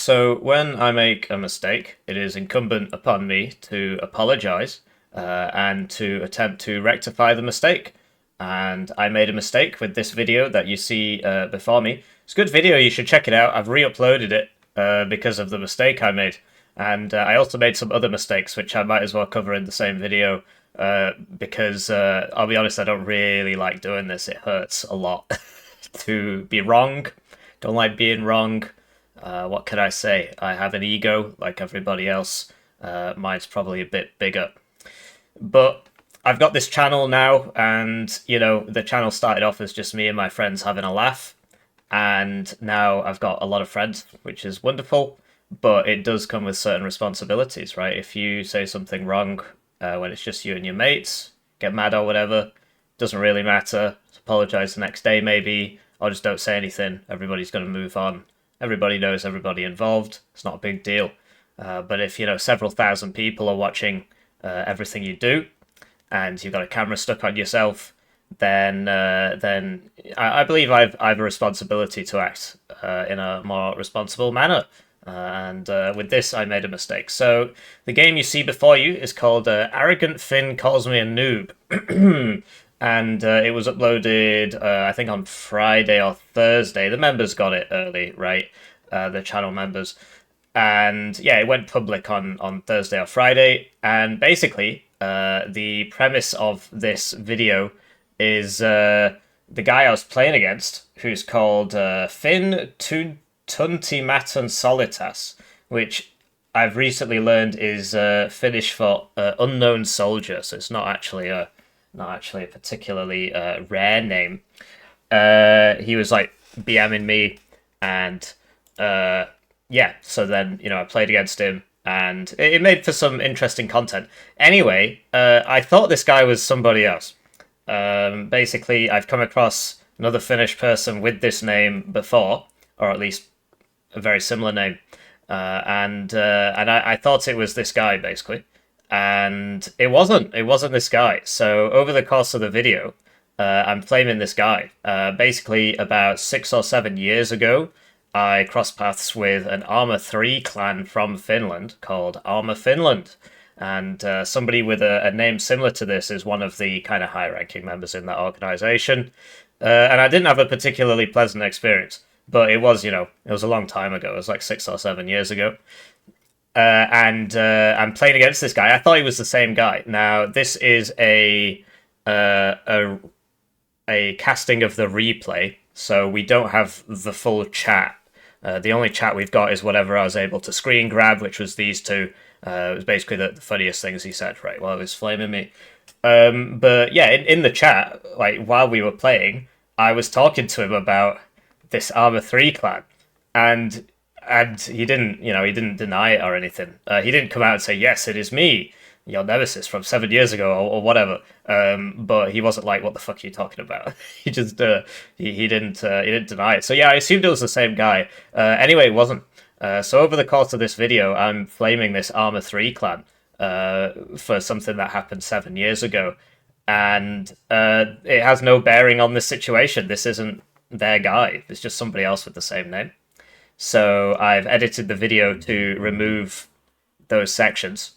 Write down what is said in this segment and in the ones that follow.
So when I make a mistake, it is incumbent upon me to apologize and to attempt to rectify the mistake. And I made a mistake with this video that you see before me. It's a good video, you should check it out. I've re-uploaded it because of the mistake I made. And I also made some other mistakes, which I might as well cover in the same video because I'll be honest, I don't really like doing this. It hurts a lot to be wrong. Don't like being wrong. What can I say? I have an ego like everybody else. Mine's probably a bit bigger. But I've got this channel now, and, you know, the channel started off as just me and my friends having a laugh. And now I've got a lot of friends, which is wonderful. But it does come with certain responsibilities, right? If you say something wrong when it's just you and your mates, get mad or whatever, doesn't really matter. Apologize the next day, maybe, or just don't say anything. Everybody's going to move on. Everybody knows everybody involved. It's not a big deal. But if, you know, several thousand people are watching everything you do, and you've got a camera stuck on yourself, then I believe I've a responsibility to act in a more responsible manner. And with this, I made a mistake. So the game you see before you is called Arrogant Finn Calls Me a Noob. And it was uploaded, I think, on Friday or Thursday. The members got it early, right? The channel members. And yeah, it went public on Thursday or Friday. And basically, the premise of this video is the guy I was playing against, who's called Finn Tuntimatan Solitas, which I've recently learned is Finnish for unknown soldier. So it's not actually a particularly rare name. He was like BMing me, and yeah, so then, you know, I played against him, and it made for some interesting content. Anyway, I thought this guy was somebody else. Basically, I've come across another Finnish person with this name before, or at least a very similar name, and I thought it was this guy, basically. And it wasn't this guy. So over the course of the video, I'm flaming this guy. Basically, about 6 or 7 years ago, I crossed paths with an Arma 3 clan from Finland called Arma Finland. And somebody with a name similar to this is one of the kind of high-ranking members in that organization. And I didn't have a particularly pleasant experience. But it was, you know, it was a long time ago. It was like 6 or 7 years ago. And I'm playing against this guy. I thought he was the same guy. Now, this is a casting of the replay, so we don't have the full chat. The only chat we've got is whatever I was able to screen grab, which was these two. It was basically the funniest things he said, right, while he was flaming me. But yeah, in the chat, like, while we were playing, I was talking to him about this Arma 3 clan, and he didn't, you know, he didn't deny it or anything. He didn't come out and say, yes, it is me, your nemesis from 7 years ago, or whatever. But he wasn't like, what the fuck are you talking about? He just he didn't deny it. So yeah, I assumed it was the same guy. Anyway, it wasn't. So over the course of this video, I'm flaming this Arma 3 clan for something that happened 7 years ago, and it has no bearing on this situation. This isn't their guy. It's just somebody else with the same name. So I've edited the video to remove those sections.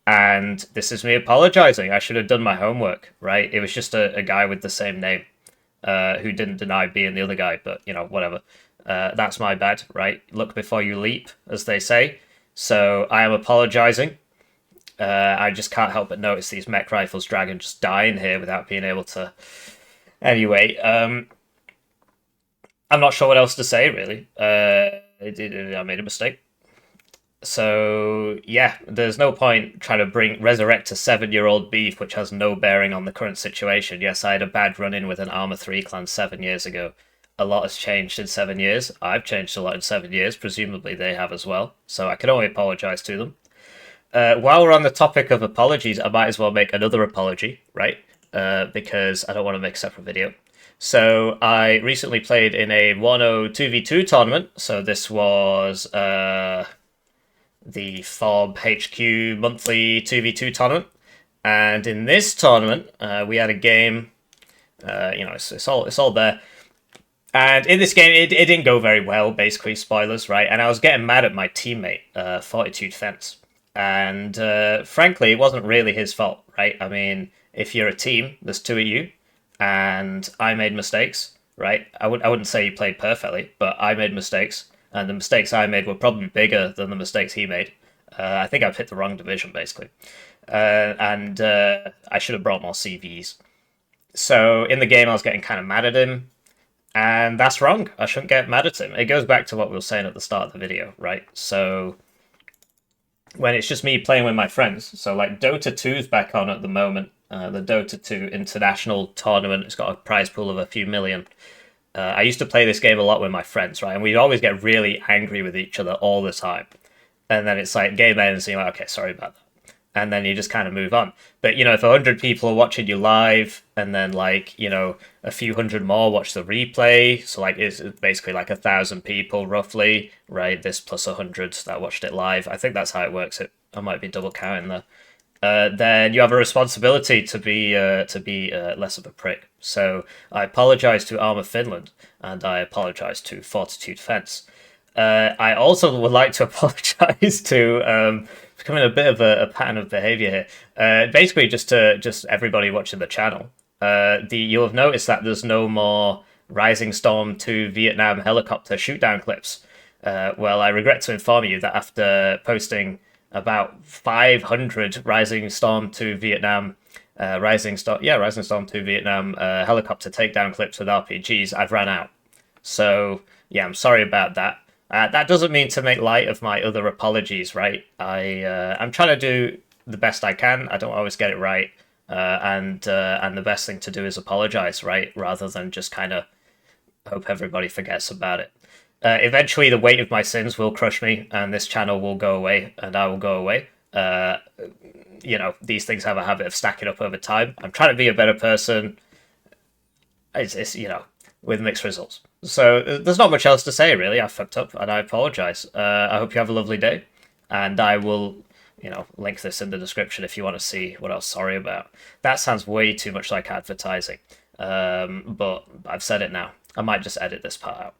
And this is me apologizing. I should have done my homework, right? It was just a guy with the same name who didn't deny being the other guy, but, you know, whatever. That's my bad, right? Look before you leap, as they say. So I am apologizing. I just can't help but notice these mech rifles dragon just dying here without being able to... Anyway, I'm not sure what else to say, really. I made a mistake. So, yeah, there's no point trying to resurrect a 7-year-old beef which has no bearing on the current situation. Yes, I had a bad run-in with an Arma 3 clan 7 years ago. A lot has changed in 7 years. I've changed a lot in 7 years. Presumably they have as well. So I can only apologise to them. While we're on the topic of apologies, I might as well make another apology, right? Because I don't want to make a separate video. So I recently played in a 1-0 2v2 tournament. So this was the FOB HQ monthly 2v2 tournament. And in this tournament, we had a game. You know, it's all there. And in this game, it didn't go very well, basically, spoilers, right? And I was getting mad at my teammate, Fortitude Fence. And frankly, it wasn't really his fault, right? I mean, if you're a team, there's two of you, and I made mistakes, right? I wouldn't say he played perfectly, but I made mistakes, and the mistakes I made were probably bigger than the mistakes he made. I think I've hit the wrong division, basically. And I should have brought more CVs. So in the game, I was getting kind of mad at him, and that's wrong. I shouldn't get mad at him. It goes back to what we were saying at the start of the video, right? So when it's just me playing with my friends, so like Dota 2's back on at the moment, the Dota 2 international tournament, it's got a prize pool of a few million. I used to play this game a lot with my friends, right? And we'd always get really angry with each other all the time. And then it's like game ends, and you're like, okay, sorry about that. And then you just kind of move on. But, if 100 people are watching you live, and then, like, a few hundred more watch the replay, so, like, it's basically like 1,000 people, roughly, right? This plus 100 that watched it live. I think that's how it works. I might be double counting there. Then you have a responsibility to be less of a prick. So I apologize to Armour Finland, and I apologize to Fortitude Fence. I also would like to apologize to becoming a bit of a pattern of behavior here. Basically, just everybody watching the channel. You'll have noticed that there's no more Rising Storm 2 Vietnam helicopter shootdown clips. Well, I regret to inform you that after posting about 500 Rising Storm 2 Vietnam, Rising Storm 2 Vietnam helicopter takedown clips with RPGs, I've ran out. So yeah, I'm sorry about that. That doesn't mean to make light of my other apologies, right? I'm trying to do the best I can. I don't always get it right, and the best thing to do is apologize, right? Rather than just kind of hope everybody forgets about it. Eventually, the weight of my sins will crush me, and this channel will go away, and I will go away. These things have a habit of stacking up over time. I'm trying to be a better person. It's with mixed results. So there's not much else to say, really. I fucked up, and I apologize. I hope you have a lovely day, and I will, link this in the description if you want to see what I was sorry about. That sounds way too much like advertising, but I've said it now. I might just edit this part out.